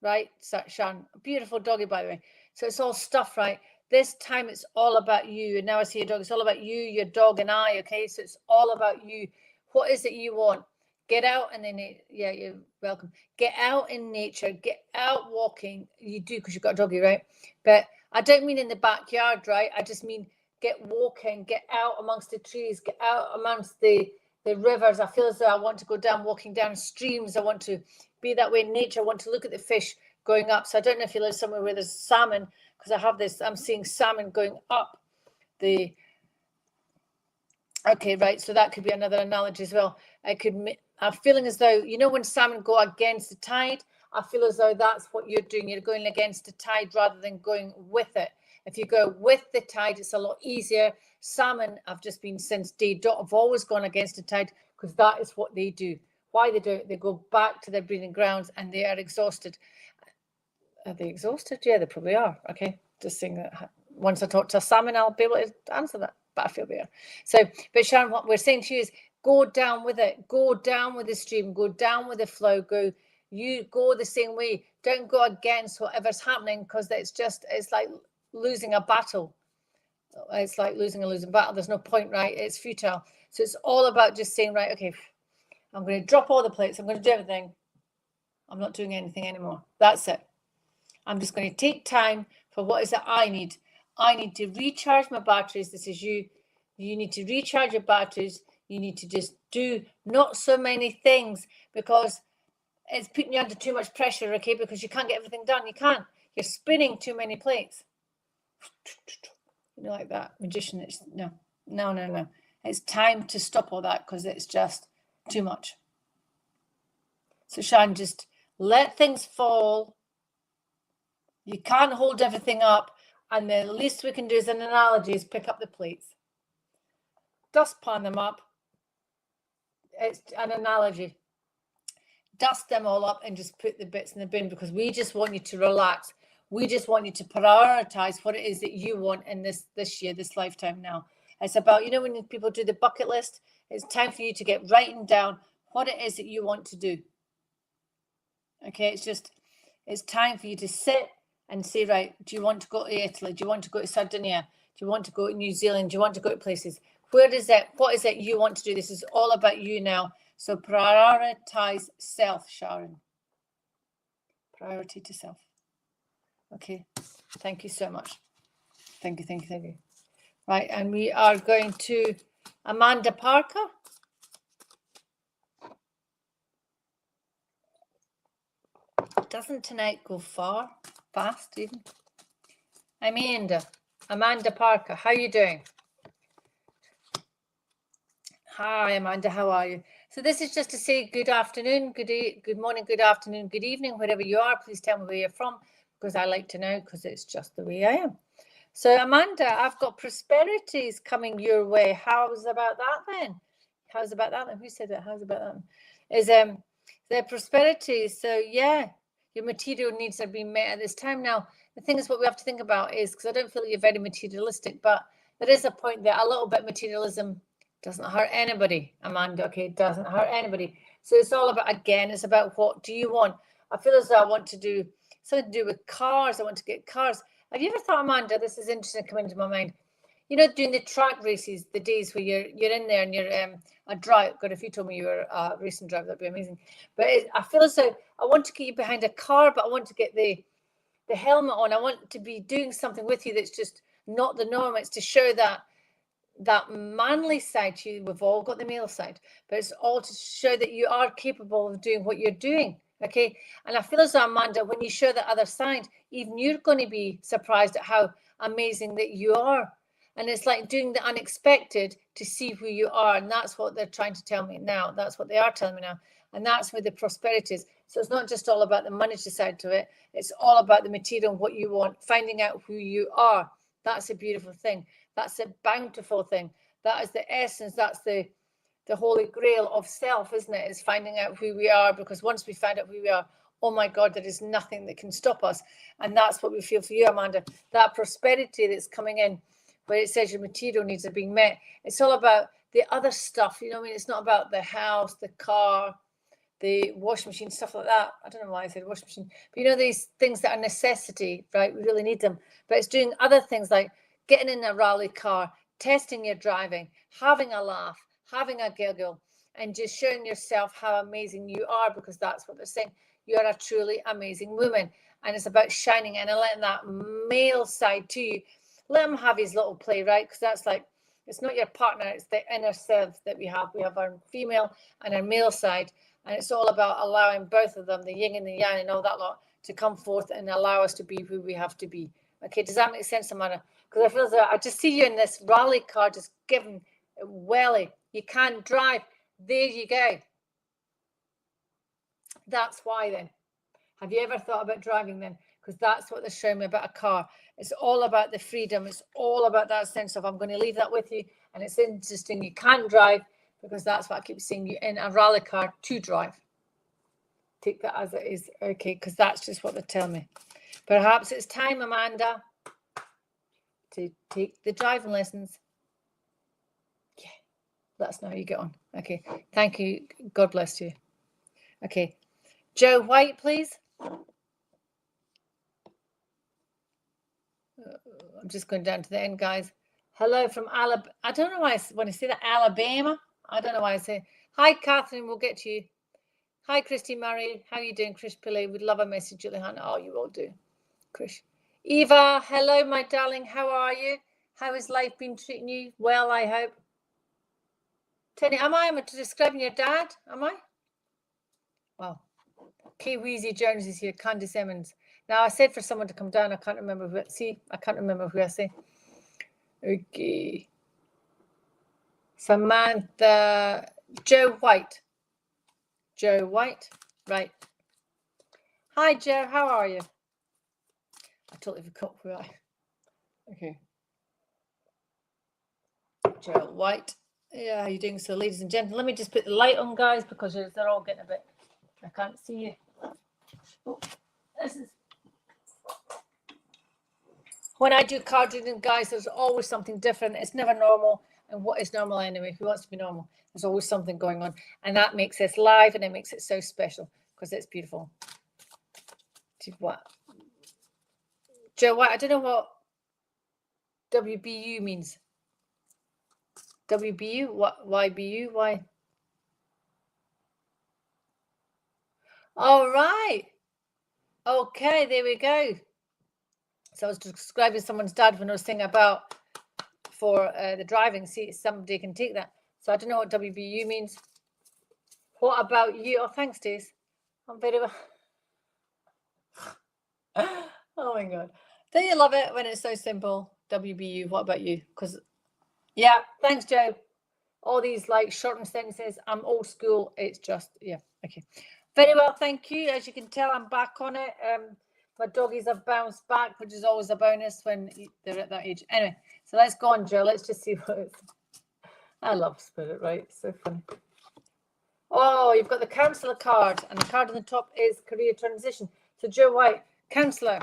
Right? Sharon, beautiful doggy, by the way. So it's all stuff, right? This time it's all about you. And now I see your dog. It's all about you, your dog, and I. Okay, so it's all about you. What is it you want? Get out and then, yeah, you're welcome. Get out in nature. Get out walking. You do because you've got a doggy, right? But I don't mean in the backyard, right? I just mean get walking. Get out amongst the trees. Get out amongst the rivers. I feel as though I want to go down, walking down streams. I want to be that way in nature. I want to look at the fish going up. So I don't know if you live somewhere where there's salmon, because I have this. I'm seeing salmon going up the. Okay, right. So that could be another analogy as well. I'm feeling as though, you know, when salmon go against the tide, I feel as though that's what you're doing. You're going against the tide rather than going with it. If you go with the tide, it's a lot easier. Salmon, I've just been since day dot, I've always gone against the tide because that is what they do. Why they do it? They go back to their breeding grounds and they are exhausted. Are they exhausted? Yeah, they probably are. Okay, just saying that. Once I talk to a salmon, I'll be able to answer that. But I feel better. So, but Sharon, what we're saying to you is go down with it. Go down with the stream. Go down with the flow. You go the same way. Don't go against whatever's happening because it's like losing a battle. It's like losing a losing battle. There's no point, right? It's futile. So it's all about just saying, right, okay, I'm going to drop all the plates. I'm going to do everything. I'm not doing anything anymore. That's it. I'm just going to take time for what is it I need. I need to recharge my batteries. This is you. You need to recharge your batteries. You need to just do not so many things because it's putting you under too much pressure, okay? Because you can't get everything done. You can't. You're spinning too many plates. You know, like that magician. It's no. It's time to stop all that because it's just too much. So Sharon, just let things fall. You can't hold everything up. And the least we can do as an analogy is pick up the plates. Dustpan them up. It's an analogy. Dust them all up and just put the bits in the bin because we just want you to relax. We just want you to prioritize what it is that you want in this year, this lifetime now. It's about, you know, when people do the bucket list, it's time for you to get writing down what it is that you want to do. Okay, it's time for you to sit and say, right, do you want to go to Italy? Do you want to go to Sardinia? Do you want to go to New Zealand? Do you want to go to places? What is it you want to do? This is all about you now. So prioritize self, Sharon. Priority to self. Okay. Thank you so much. Thank you. Right. And we are going to Amanda Parker. Doesn't tonight go fast even? Amanda Parker, how are you doing? Hi, Amanda, how are you? So this is just to say good afternoon, good morning, good afternoon, good evening, wherever you are. Please tell me where you're from because I like to know because it's just the way I am. So Amanda, I've got prosperities coming your way. How's about that then? Who said that? How's about that? Is there prosperities? So yeah, your material needs are being met at this time. Now, the thing is what we have to think about is, because I don't feel you're very materialistic, but there is a point there, a little bit materialism doesn't hurt anybody, Amanda, okay? It doesn't hurt anybody. So it's all about, again, it's about what do you want? I feel as though I want to do something to do with cars. I want to get cars. Have you ever thought, Amanda, this is interesting coming to my mind. you know, doing the track races, the days where you're in there and you're a driver. God, if you told me you were a racing driver, that'd be amazing. But I feel as though I want to get you behind a car, but I want to get the helmet on. I want to be doing something with you that's just not the norm. It's to show that manly side to you. We've all got the male side, but it's all to show that you are capable of doing what you're doing. Okay. And I feel as though, Amanda, when you show the other side, even you're going to be surprised at how amazing that you are. And it's like doing the unexpected to see who you are. And that's what they're trying to tell me now. That's what they are telling me now. And that's where the prosperity is. So it's not just all about the monetary side to it. It's all about the material and what you want, finding out who you are. That's a beautiful thing. That's a bountiful thing. That is the essence. That's the holy grail of self, isn't it? Is finding out who we are, because once we find out who we are, oh my God, there is nothing that can stop us. And that's what we feel for you, Amanda. That prosperity that's coming in, where it says your material needs are being met. It's all about the other stuff. You know what I mean? It's not about the house, the car, the washing machine, stuff like that. I don't know why I said washing machine. But you know, these things that are necessity, right? We really need them. But it's doing other things like getting in a rally car, testing your driving, having a laugh, having a giggle, and just showing yourself how amazing you are, because that's what they're saying. You are a truly amazing woman. And it's about shining in and letting that male side to you. Let him have his little play, right? Because that's like, it's not your partner, it's the inner self that we have. We have our female and our male side. And it's all about allowing both of them, the yin and the yang and all that lot, to come forth and allow us to be who we have to be. Okay, does that make sense, Amanda? Because I feel as though I just see you in this rally car just giving welly. You can't drive. There you go. That's why then. Have you ever thought about driving then? Because that's what they're showing me about a car. It's all about the freedom. It's all about that sense of, I'm going to leave that with you. And it's interesting. You can drive, because that's what I keep seeing you in a rally car to drive. Take that as it is. Okay, because that's just what they're telling me. Perhaps it's time, Amanda, to take the driving lessons. Yeah, let us know how you get on. Okay, thank you. God bless you. Okay, Joe White, please. I'm just going down to the end, guys. Hello from Alabama. I don't know why when I say that, Alabama. I don't know why I say. Hi, Catherine. We'll get to you. Hi, Christy Murray. How are you doing, Chris Pillay? We'd love a message, Julie Hunt. Oh, you will do, Chris. Eva, hello, my darling. How are you? How has life been treating you? Well, I hope. Tenny, am I describing your dad? Am I? Wow. Kay Weezy Jones is here. Candy Simmons. Now, I said for someone to come down. I can't remember who. See, I can't remember who I say. Okay. Samantha. Joe White. Joe White. Right. Hi, Joe. How are you? I totally forgot who I. Okay. Joe White. Yeah, how are you doing? So, ladies and gentlemen, let me just put the light on, guys, because they're all getting a bit. I can't see you. Oh, this is. When I do card reading, guys, there's always something different. It's never normal. And what is normal anyway? Who wants to be normal? There's always something going on. And that makes this live, and it makes it so special, because it's beautiful. What? Joe White, I don't know what WBU means. WBU? What? YBU? Why? All right. Okay, there we go. So I was describing someone's dad when I was saying about for the driving. See, somebody can take that. So I don't know what WBU means. What about you? Oh, thanks, Dace. I'm very well. Oh my God. Don't you love it when it's so simple? WBU, what about you? Because, yeah, thanks, Joe. All these like shortened sentences. I'm old school. It's just, yeah, okay. Very well, thank you. As you can tell, I'm back on it. My doggies have bounced back, which is always a bonus when they're at that age. Anyway, so let's go on, Joe. Let's just see what it's. I love Spirit, right? It's so funny. Oh, you've got the counsellor card, and the card on the top is career transition. So, Joe White, counsellor,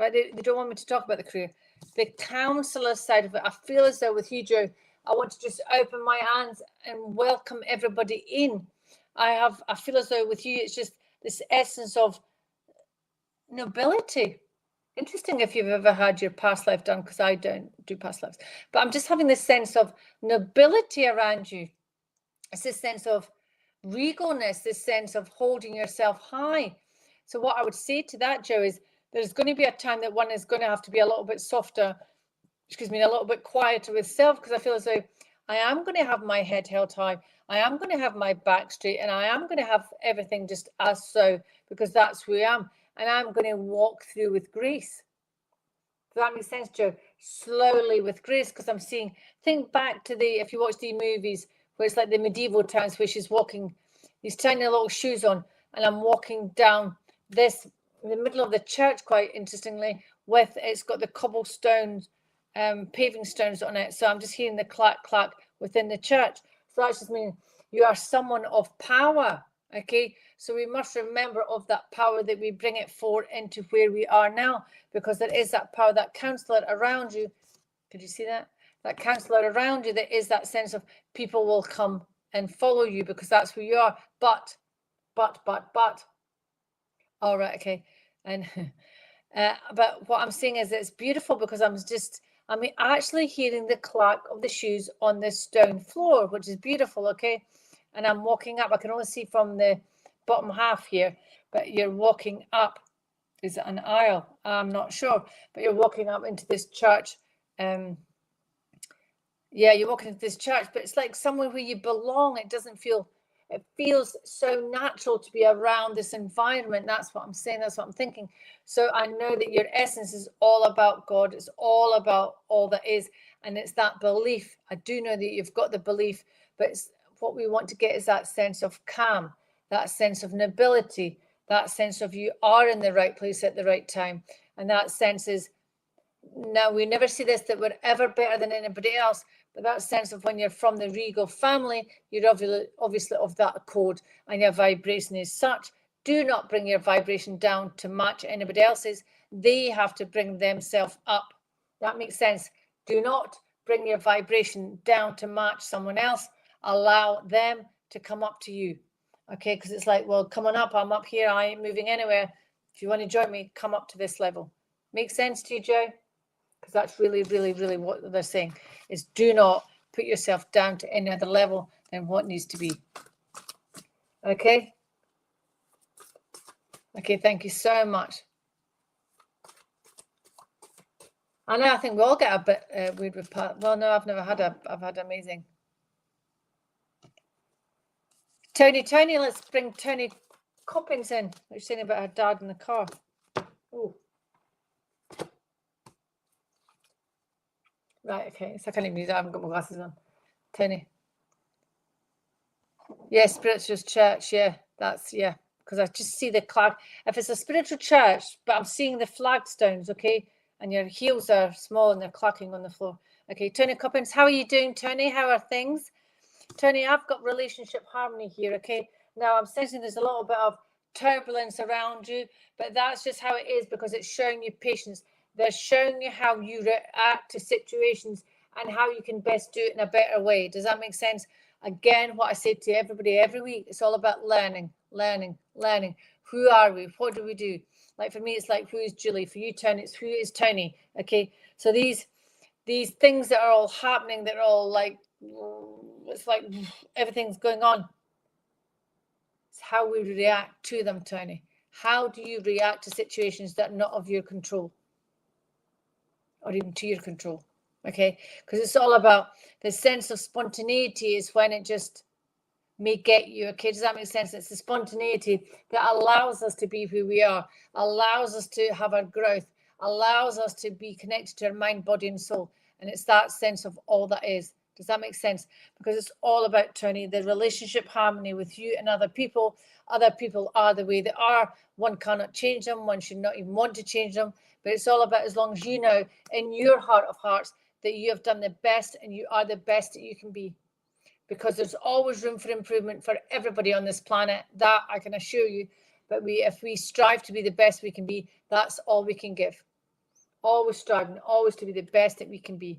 right? They don't want me to talk about the career. The counsellor side of it, I feel as though with you, Joe, I want to just open my hands and welcome everybody in. I feel as though with you, it's just this essence of nobility. Interesting if you've ever had your past life done, because I don't do past lives. But I'm just having this sense of nobility around you. It's this sense of regalness, this sense of holding yourself high. So what I would say to that, Joe, is there's going to be a time that one is going to have to be a little bit softer, a little bit quieter with self, because I feel as though I am going to have my head held high. I am going to have my back straight, and I am going to have everything just as so, because that's who I am. And I'm going to walk through with grace. Does that make sense, Joe? Slowly with grace, because I'm seeing, think back to if you watch the movies where it's like the medieval times where she's walking these tiny little shoes on, and I'm walking down this, in the middle of the church, quite interestingly, it's got the cobblestones, paving stones on it. So I'm just hearing the clack, clack within the church. So that just means you are someone of power, okay? So we must remember of that power, that we bring it forward into where we are now, because there is that power, that counselor around you. Could you see that? That counselor around you, there is that sense of people will come and follow you because that's who you are. But. All right, okay. And but what I'm saying is it's beautiful, because I'm actually hearing the clack of the shoes on this stone floor, which is beautiful, okay? And I'm walking up. I can only see from the bottom half here, but you're walking up. Is it an aisle? I'm not sure, but you're walking up into this church. Yeah, you're walking into this church, but it's like somewhere where you belong. It feels so natural to be around this environment. That's what I'm saying. That's what I'm thinking. So I know that your essence is all about God. It's all about all that is. And it's that belief. I do know that you've got the belief, but what we want to get is that sense of calm, that sense of nobility, that sense of you are in the right place at the right time. And that sense is, now we never see this, that we're ever better than anybody else, but that sense of when you're from the regal family, you're obviously of that code, and your vibration is such. Do not bring your vibration down to match anybody else's. They have to bring themselves up. That makes sense. Do not bring your vibration down to match someone else. Allow them to come up to you. Okay, because it's like, well, come on up. I'm up here. I ain't moving anywhere. If you want to join me, come up to this level. Make sense to you, Joe? Because that's really, really, really what they're saying, is do not put yourself down to any other level than what needs to be. Okay? Okay, thank you so much. I know, I think we all get a bit weird with part. Well, no, I've had amazing. Tony, let's bring Tony Coppins in. We're saying about her dad in the car. Oh. Right, okay. So I can't even use it. I haven't got my glasses on. Tony. Yeah, Spiritualist church. Yeah, because I just see the clack. If it's a spiritual church, but I'm seeing the flagstones, okay, and your heels are small and they're clacking on the floor. Okay, Tony Coppins, how are you doing, Tony? How are things? Tony, I've got relationship harmony here, okay? Now, I'm sensing there's a little bit of turbulence around you, but that's just how it is, because it's showing you patience. They're showing you how you react to situations and how you can best do it in a better way. Does that make sense? Again, what I say to everybody every week, it's all about learning. Who are we? What do we do? Like for me, it's like, who is Julie? For you, Tony, it's who is Tony? Okay, so these things that are all happening, that are all like, it's like everything's going on. It's how we react to them, Tony. How do you react to situations that are not of your control, or even to your control? Okay, because it's all about the sense of spontaneity is when it just may get you. Okay, does that make sense? It's the spontaneity that allows us to be who we are, allows us to have our growth, allows us to be connected to our mind, body, and soul. And it's that sense of all that is. Does that make sense? Because it's all about, Tony, the relationship harmony with you and other people. Other people are the way they are. One cannot change them. One should not even want to change them. But it's all about, as long as you know in your heart of hearts that you have done the best and you are the best that you can be. Because there's always room for improvement for everybody on this planet. That I can assure you. But if we strive to be the best we can be, that's all we can give. Always striving, always to be the best that we can be.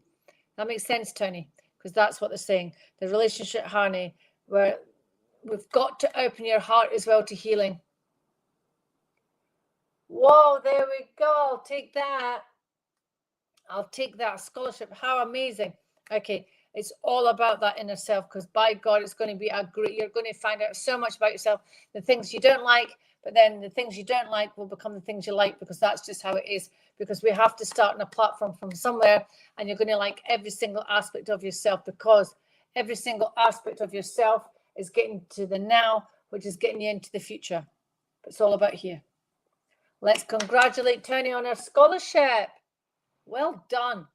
That makes sense, Tony? Because that's what they're saying. The relationship harmony, where we've got to open your heart as well to healing. Whoa, there we go. I'll take that. I'll take that scholarship. How amazing. Okay, it's all about that inner self, because by God, it's going to be a great, you're going to find out so much about yourself, the things you don't like, but then the things you don't like will become the things you like, because that's just how it is, because we have to start on a platform from somewhere, and you're going to like every single aspect of yourself, because every single aspect of yourself is getting to the now, which is getting you into the future. It's all about here. Let's congratulate Tony on her scholarship. Well done.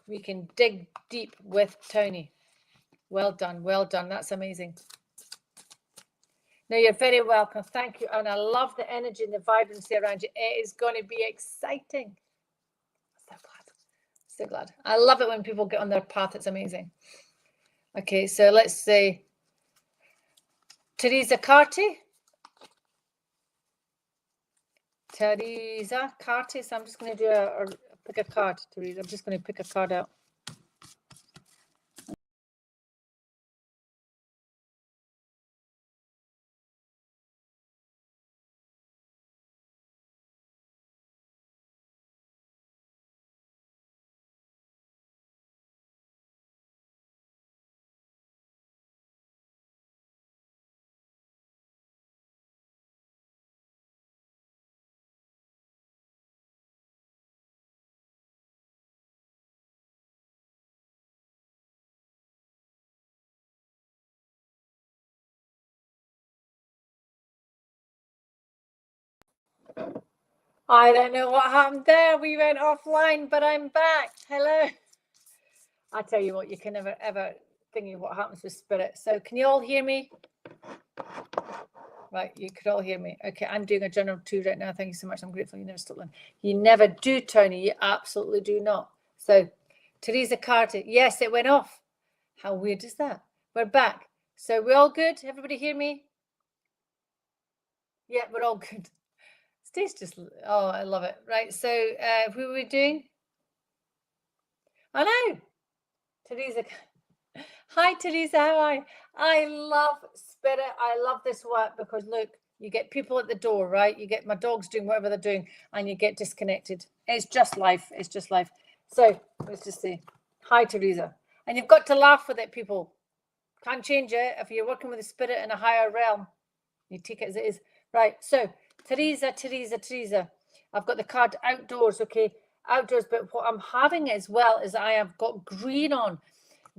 We can dig deep with Tony. Well done. Well done. That's amazing. No, you're very welcome. Thank you. And I love the energy and the vibrancy around you. It is going to be exciting. So glad. So glad. I love it when people get on their path. It's amazing. Okay, so let's say Teresa Carty. Teresa Carty. So I'm just going to do pick a card, Teresa. I'm just going to pick a card out. I don't know what happened there. We went offline, but I'm back. Hello. I tell you what, you can never ever think of what happens with spirit. So can you all hear me? Right, you could all hear me. Okay, I'm doing a general 2 right now. Thank you so much. I'm grateful you never stopped in. You never do, Tony. You absolutely do not. So, Teresa Carter, yes, it went off. How weird is that? We're back. So we're all good? Everybody hear me? Yeah, we're all good. Stace just, oh, I love it. Right, so who are we doing? I know. Teresa. Hi, Teresa. How are you? I love spirit. I love this work because look, you get people at the door, right? You get my dogs doing whatever they're doing, and you get disconnected. It's just life. It's just life. So let's just say, hi, Teresa. And you've got to laugh with it, people. Can't change it. If you're working with a spirit in a higher realm, you take it as it is. Right. So Teresa. I've got the card outdoors. Okay, outdoors. But what I'm having as well is I have got green on.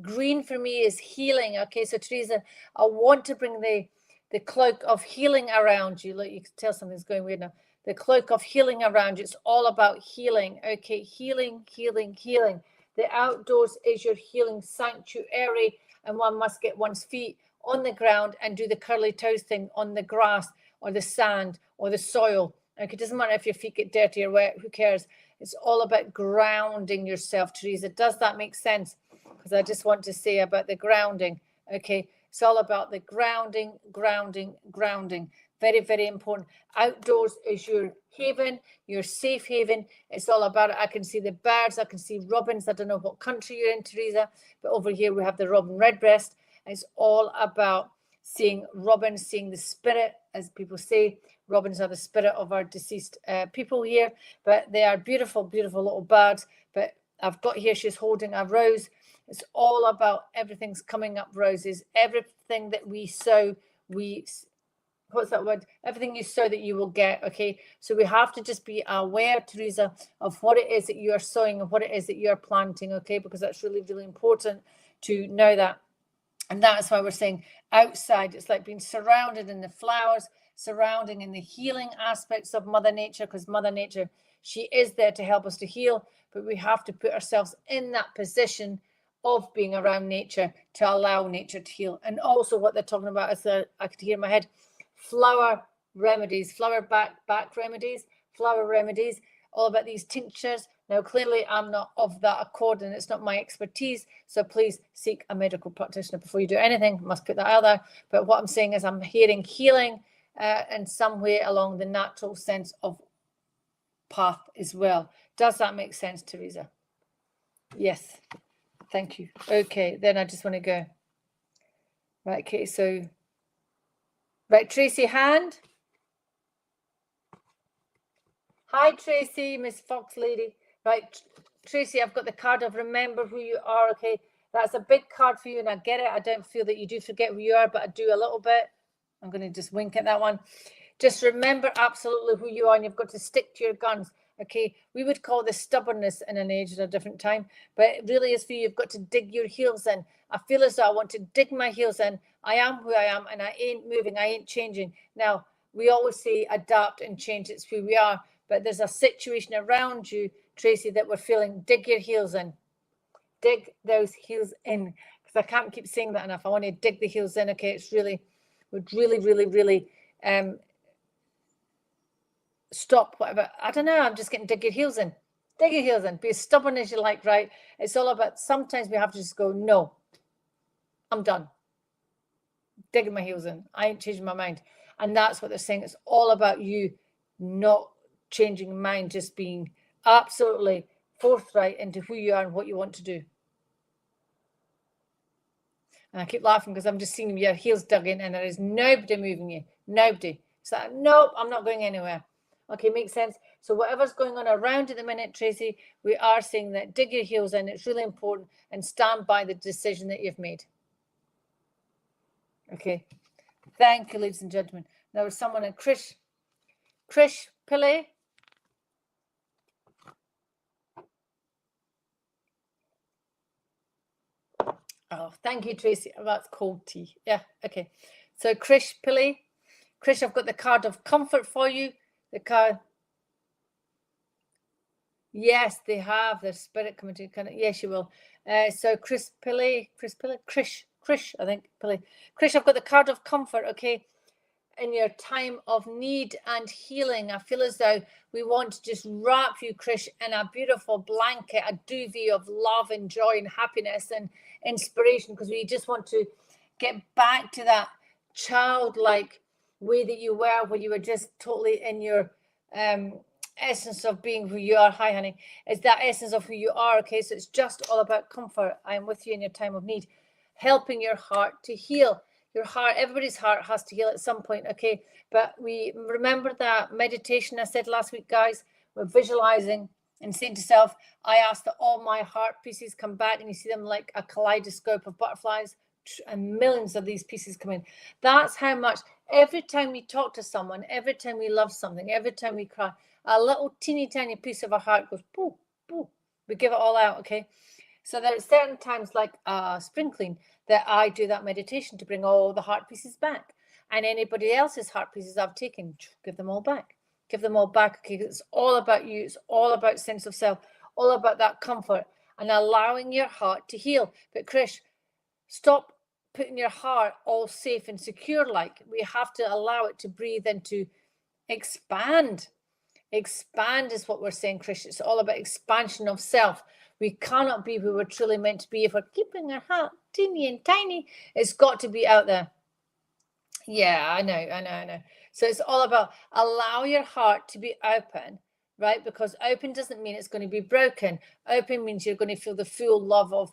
Green for me is healing. Okay, so Teresa, I want to bring the cloak of healing around you. Look, you can tell something's going weird now. The cloak of healing around you. It's all about healing. Okay, healing. The outdoors is your healing sanctuary, and one must get one's feet on the ground and do the curly toes thing on the grass or the sand or the soil. Okay, it doesn't matter if your feet get dirty or wet. Who cares? It's all about grounding yourself, Teresa. Does that make sense? Because I just want to say about the grounding. Okay, it's all about the grounding. Very, very important. Outdoors is your haven, your safe haven. It's all about it. I can see the birds. I can see robins. I don't know what country you're in, Teresa, but over here we have the robin redbreast. It's all about seeing robins, seeing the spirit, as people say. Robins are the spirit of our deceased people here, but they are beautiful, beautiful little birds. But I've got here, she's holding a rose. It's all about everything's coming up roses. Everything that we sow, what's that word? Everything you sow that you will get. Okay, so we have to just be aware, Teresa, of what it is that you are sowing and what it is that you are planting. Okay, because that's really, really important to know that. And that's why we're saying outside. It's like being surrounded in the flowers, surrounding in the healing aspects of Mother Nature, because Mother Nature, she is there to help us to heal, but we have to put ourselves in that position of being around nature to allow nature to heal. And also what they're talking about is I could hear in my head, flower remedies, flower back remedies, flower remedies, all about these tinctures. Now, clearly, I'm not of that accord, and it's not my expertise. So please seek a medical practitioner before you do anything. I must put that out there. But what I'm saying is I'm hearing healing in some way along the natural sense of path as well. Does that make sense, Teresa? Yes. Thank you. Okay, then I just want to go. Right, okay, so... Right, Tracy, hand. Hi, Tracy, Miss Fox Lady. Right, Tracy, I've got the card of remember who you are, okay? That's a big card for you, and I get it. I don't feel that you do forget who you are, but I do a little bit. I'm going to just wink at that one. Just remember absolutely who you are, and you've got to stick to your guns, okay? We would call this stubbornness in an age at a different time, but it really is for you. You've got to dig your heels in. I feel as though I want to dig my heels in. I am who I am, and I ain't moving. I ain't changing. Now, we always say adapt and change. It's who we are, but there's a situation around you, Tracy, that we're feeling. Dig your heels in. Dig those heels in, because I can't keep saying that enough. I want to dig the heels in, okay? It's really, would really stop whatever. I don't know. I'm just getting dig your heels in. Dig your heels in. Be as stubborn as you like, right? It's all about, sometimes we have to just go, no, I'm done. Digging my heels in. I ain't changing my mind. And that's what they're saying. It's all about you not changing your mind, just being absolutely forthright into who you are and what you want to do. And I keep laughing because I'm just seeing your heels dug in and there is nobody moving you. Nobody. It's like, nope, I'm not going anywhere. Okay, makes sense. So whatever's going on around at the minute, Tracy, we are saying that dig your heels in. It's really important, and stand by the decision that you've made. Okay. Thank you, ladies and gentlemen. There was someone in Krish Pillay. Oh, thank you, Tracy. Oh, that's cold tea. Yeah, okay. So Krish Pillay. Krish, I've got the card of comfort for you. The card. Yes, they have their spirit coming to kind of. Yes, you will. So Krish, I think Pillay. Krish, I've got the card of comfort. Okay, in your time of need and healing, I feel as though we want to just wrap you, Krish, in a beautiful blanket, a duvet of love and joy and happiness and inspiration, because we just want to get back to that childlike way that you were, where you were just totally in your essence of being who you are. Hi, honey. It's that essence of who you are. Okay, so it's just all about comfort. I am with you in your time of need, helping your heart to heal. Your heart, everybody's heart has to heal at some point, okay? But we remember that meditation I said last week, guys. We're visualizing and saying to self, I ask that all my heart pieces come back, and you see them like a kaleidoscope of butterflies, and millions of these pieces come in. That's how much, every time we talk to someone, every time we love something, every time we cry, a little teeny tiny piece of our heart goes, boo, boo. We give it all out, okay? So there are certain times, like spring clean, that I do that meditation to bring all the heart pieces back. And anybody else's heart pieces I've taken, give them all back. Give them all back, okay? It's all about you. It's all about sense of self, all about that comfort and allowing your heart to heal. But Krish, stop putting your heart all safe and secure. Like, we have to allow it to breathe and to expand. Expand is what we're saying, Krish. It's all about expansion of self. We cannot be who we're truly meant to be if we're keeping our heart teeny and tiny. It's got to be out there. Yeah, I know. So it's all about allow your heart to be open, right? Because open doesn't mean it's going to be broken. Open means you're going to feel the full love of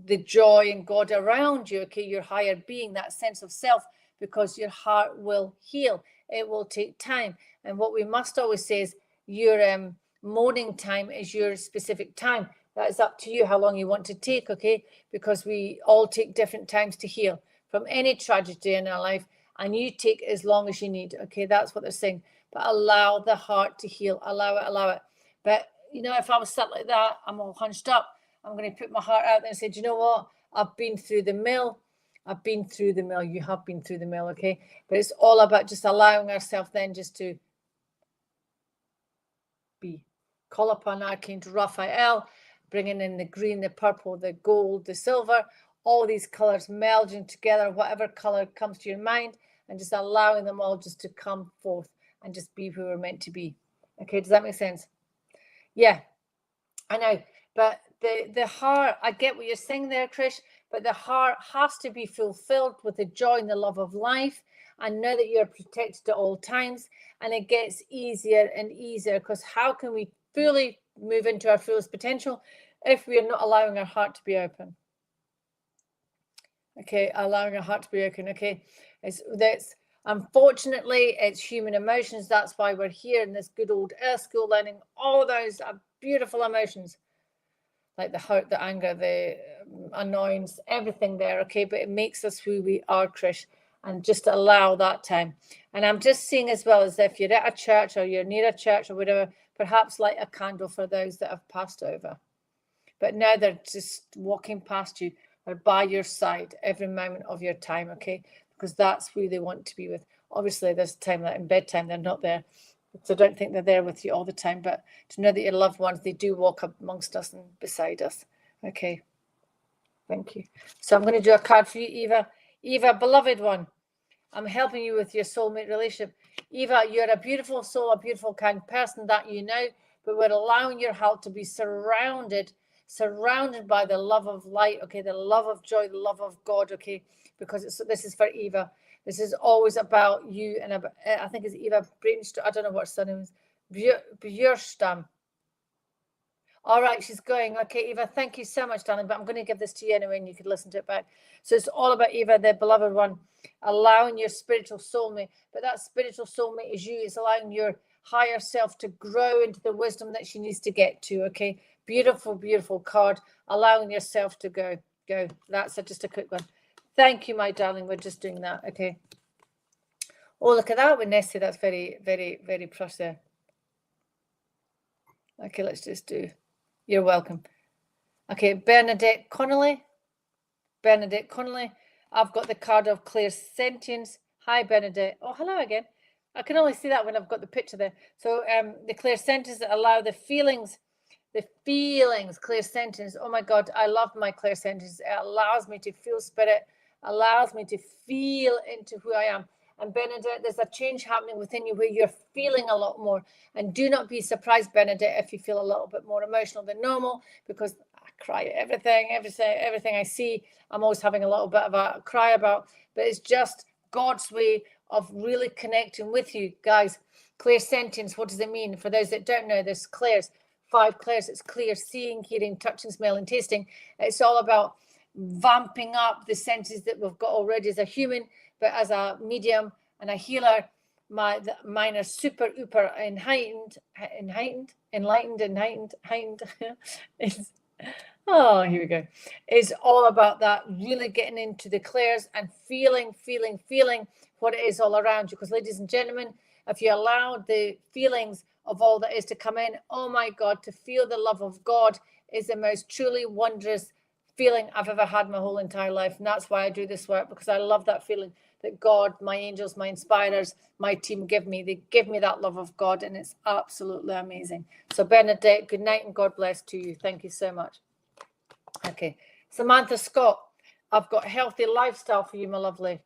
the joy and God around you, okay? Your higher being, that sense of self, because your heart will heal. It will take time. And what we must always say is your mourning time is your specific time. That is up to you how long you want to take, okay? Because we all take different times to heal from any tragedy in our life, and you take as long as you need, okay? That's what they're saying. But allow the heart to heal. Allow it. But, you know, if I was sat like that, I'm all hunched up, I'm going to put my heart out there and say, do you know what? I've been through the mill. I've been through the mill. You have been through the mill, okay? But it's all about just allowing ourselves then just to be. Call upon Archangel Raphael, bringing in the green, the purple, the gold, the silver, all these colors melding together, whatever color comes to your mind, and just allowing them all just to come forth and just be who we're meant to be. Okay, does that make sense? Yeah, I know. But the heart, I get what you're saying there, Krish, but the heart has to be fulfilled with the joy and the love of life, and know that you're protected at all times. And it gets easier and easier, because how can we fully move into our fullest potential if we are not allowing our heart to be open? Okay, allowing our heart to be open. Okay, that's Unfortunately, it's human emotions. That's why we're here in this good old earth school learning all those beautiful emotions, like the hurt, the anger, the annoyance, everything there, okay? But it makes us who we are, Krish, and just allow that time. And I'm just seeing as well as if you're at a church or you're near a church or whatever, perhaps light a candle for those that have passed over. But now they're just walking past you or by your side every moment of your time, okay? Because that's who they want to be with. Obviously, there's time that in bedtime, they're not there. So don't think they're there with you all the time, but to know that your loved ones, they do walk up amongst us and beside us. Okay. Thank you. So I'm going to do a card for you, Eva. Eva, beloved one, I'm helping you with your soulmate relationship. Eva, you're a beautiful soul, a beautiful, kind person that you know, but we're allowing your heart to be surrounded by the love of light, okay, the love of joy, the love of God, okay, because this is for Eva. This is always about you, and about, I think it's Eva Brainstorm. I don't know what her surname is. Bjurstam. All right, she's going. Okay, Eva, thank you so much, darling. But I'm going to give this to you anyway, and you can listen to it back. So it's all about Eva, the beloved one, allowing your spiritual soulmate. But that spiritual soulmate is you. It's allowing your higher self to grow into the wisdom that she needs to get to. Okay, beautiful, beautiful card. Allowing yourself to go. That's just a quick one. Thank you, my darling. We're just doing that. Okay. Oh, look at that with Nessie. That's very, very, very plush there. Okay, let's just do. You're welcome. Okay, Bernadette Connolly. I've got the card of clear sentience. Hi, Bernadette. Oh, hello again. I can only see that when I've got the picture there. So the clear sentience that allow the feelings, clear sentience. Oh my God, I love my clear sentience. It allows me to feel spirit, allows me to feel into who I am. And Bernadette, there's a change happening within you where you're feeling a lot more. And do not be surprised, Bernadette, if you feel a little bit more emotional than normal, because I cry at everything I see. I'm always having a little bit of a cry about, but it's just God's way of really connecting with you, guys. Clear sentience, what does it mean? For those that don't know, there's clairs, 5 clairs. It's clear, seeing, hearing, touching, smelling, tasting. It's all about vamping up the senses that we've got already as a human, but as a medium and a healer, mine are super uber enlightened. Oh, here we go. It's all about that, really getting into the clairs and feeling what it is all around you. Because, ladies and gentlemen, if you allow the feelings of all that is to come in, oh my God, to feel the love of God is the most truly wondrous feeling I've ever had my whole entire life. And that's why I do this work, because I love that feeling that God, my angels, my inspirers, my team give me. They give me that love of God, and it's absolutely amazing. So Bernadette, good night and God bless to you. Thank you so much. Okay, Samantha Scott, I've got healthy lifestyle for you, my lovely.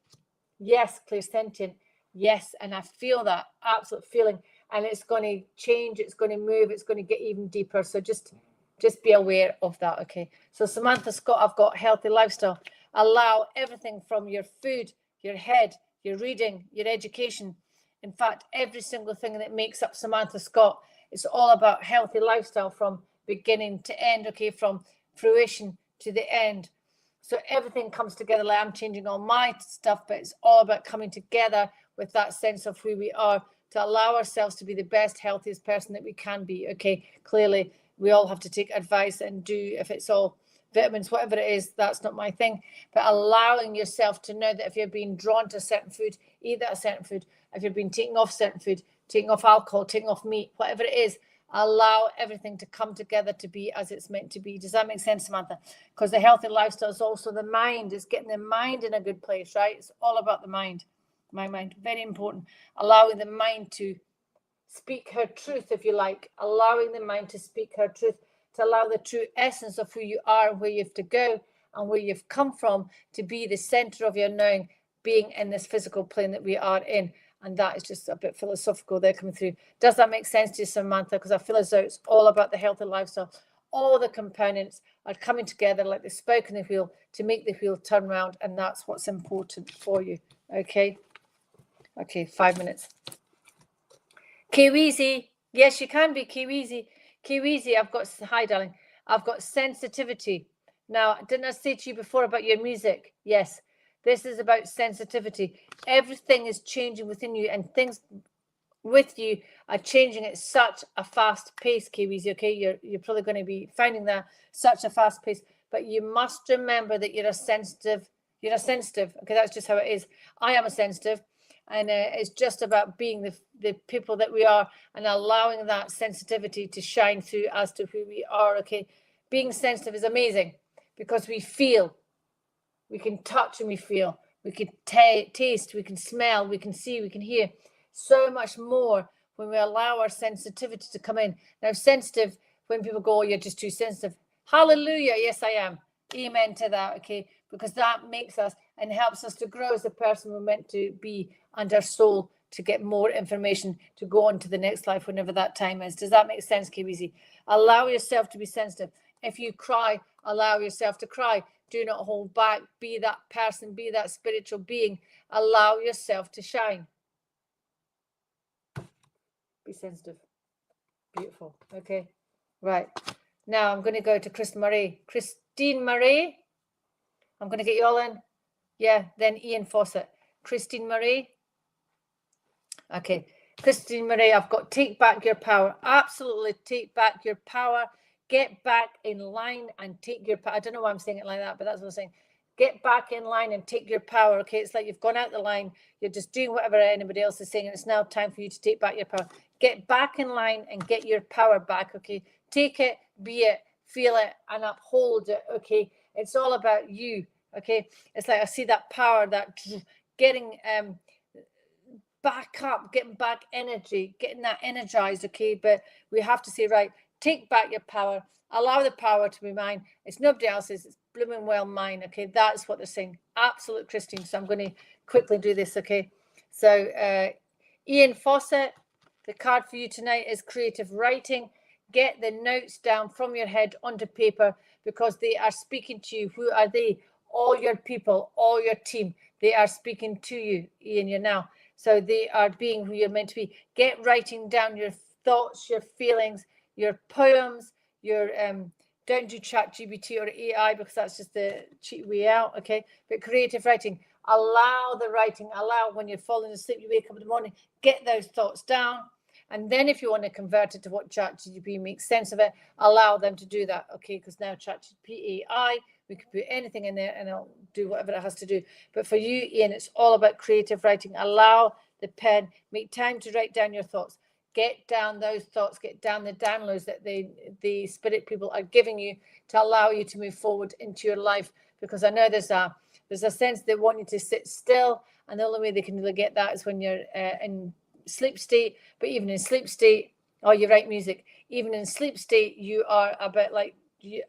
Yes, clairsentient. Yes, and I feel that absolute feeling, and it's going to change. It's going to move. It's going to get even deeper. So just be aware of that. Okay. So Samantha Scott, I've got healthy lifestyle. Allow everything from your food, your head, your reading, your education. In fact, every single thing that makes up Samantha Scott, it's all about healthy lifestyle from beginning to end. Okay, from fruition to the end. So everything comes together. Like I'm changing all my stuff, but it's all about coming together with that sense of who we are to allow ourselves to be the best, healthiest person that we can be. Okay, clearly we all have to take advice and do, if it's all vitamins, whatever it is, that's not my thing. But allowing yourself to know that if you're being drawn to a certain food, eat that certain food. If you're being taken off certain food, taking off alcohol, taking off meat, whatever it is, allow everything to come together to be as it's meant to be. Does that make sense, Samantha? Because the healthy lifestyle is also the mind. It's getting the mind in a good place, right? It's all about the mind. My mind, very important. Allowing the mind to speak her truth, if you like. Allowing the mind to speak her truth, to allow the true essence of who you are, where you have to go and where you've come from, to be the center of your knowing, being in this physical plane that we are in. And that is just a bit philosophical there coming through. Does that make sense to you, Samantha? Because I feel as though it's all about the healthy lifestyle. All the components are coming together like the spoke in the wheel to make the wheel turn around. And that's what's important for you. Okay. Okay, 5 minutes. Kiwizi. Yes, you can be Kiwizi. Kiwizi, hi, darling. I've got sensitivity. Now, didn't I say to you before about your music? Yes. This is about sensitivity. Everything is changing within you, and things with you are changing at such a fast pace, Kiwis. Okay, you're probably going to be finding that such a fast pace, but you must remember that you're a sensitive. You're a sensitive. Okay, that's just how it is. I am a sensitive, and it's just about being the people that we are and allowing that sensitivity to shine through as to who we are. Okay, being sensitive is amazing because we feel, we can touch and we feel, we can taste, we can smell, we can see, we can hear. So much more when we allow our sensitivity to come in. Now, sensitive, when people go, oh, you're just too sensitive. Hallelujah. Yes, I am. Amen to that. Okay. Because that makes us and helps us to grow as the person we're meant to be, and our soul to get more information to go on to the next life whenever that time is. Does that make sense, Kiwizi? Allow yourself to be sensitive. If you cry, allow yourself to cry. Do not hold back. Be that person. Be that spiritual being. Allow yourself to shine. Be sensitive. Beautiful. Okay. Right. Now I'm going to go to Christine Marie. I'm going to get you all in. Yeah. Then Ian Fawcett. Christine Marie. Okay. Christine Marie, I've got take back your power. Absolutely take back your power. Get back in line and take your power. I don't know why I'm saying it like that, but that's what I'm saying. Get back in line and take your power. Okay. It's like you've gone out the line. You're just doing whatever anybody else is saying. And it's now time for you to take back your power. Get back in line and get your power back. Okay. Take it, be it, feel it, and uphold it. Okay. It's all about you. Okay. It's like I see that power, that getting back up, getting back energy, getting that energized. Okay. But we have to say, right, take back your power. Allow the power to be mine. It's nobody else's. It's blooming well mine. Okay. That's what they're saying. Absolute, Christine. So I'm going to quickly do this. Okay. So Ian Fawcett, the card for you tonight is creative writing. Get the notes down from your head onto paper because they are speaking to you. Who are they? All your people, all your team. They are speaking to you, Ian, you're now. So they are being who you're meant to be. Get writing down your thoughts, your feelings, your poems, your don't do ChatGPT or AI because that's just the cheap way out, okay? But creative writing, allow the writing, allow when you're falling asleep, you wake up in the morning, get those thoughts down. And then if you want to convert it to what ChatGPT makes sense of it, allow them to do that, okay? Because now ChatGPT AI, we can put anything in there and it'll do whatever it has to do. But for you, Ian, it's all about creative writing. Allow the pen, make time to write down your thoughts. Get down those thoughts, get down the downloads that the spirit people are giving you to allow you to move forward into your life. Because I know there's a sense they want you to sit still, and the only way they can really get that is when you're in sleep state. But even in sleep state, or you write music, even in sleep state, you are a bit like,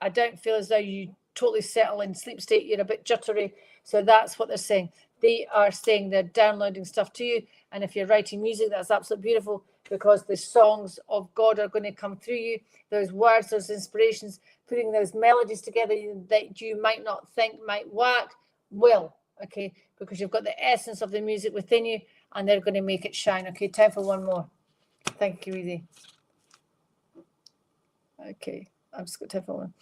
I don't feel as though you totally settle in sleep state. You're a bit jittery. So that's what they're saying. They are saying they're downloading stuff to you. And if you're writing music, that's absolutely beautiful because the songs of God are going to come through you. Those words, those inspirations, putting those melodies together that you might not think might work, will, okay? Because you've got the essence of the music within you and they're going to make it shine. Okay, time for one more. Thank you, Edie. Okay, I've just got time for one.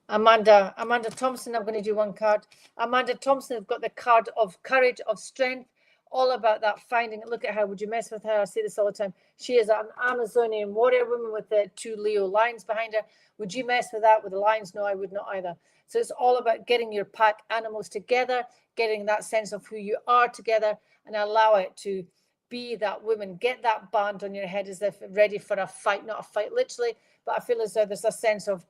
Amanda Thompson, I'm going to do one card. Amanda Thompson, I've got the card of courage, of strength, all about that finding. Look at her. Would you mess with her? I say this all the time. She is an Amazonian warrior woman with the 2 Leo lions behind her. Would you mess with that with the lions? No, I would not either. So it's all about getting your pack animals together, getting that sense of who you are together, and allow it to be that woman. Get that band on your head as if ready for a fight, not a fight literally, but I feel as though there's a sense of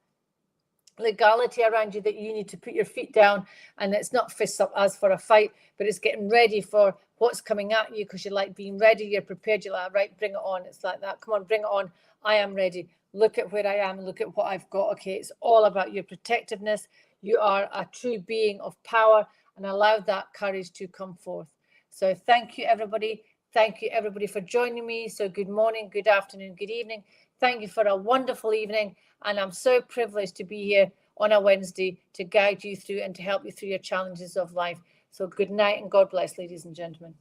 legality around you that you need to put your feet down, and it's not fists up as for a fight, but it's getting ready for what's coming at you because you like being ready, you're prepared, you're like, right, bring it on. It's like that. Come on, bring it on. I am ready. Look at where I am. Look at what I've got. Okay, it's all about your protectiveness. You are a true being of power, and allow that courage to come forth. So thank you, everybody. Thank you, everybody, for joining me. So good morning, good afternoon, good evening. Thank you for a wonderful evening. And I'm so privileged to be here on a Wednesday to guide you through and to help you through your challenges of life. So good night and God bless, ladies and gentlemen.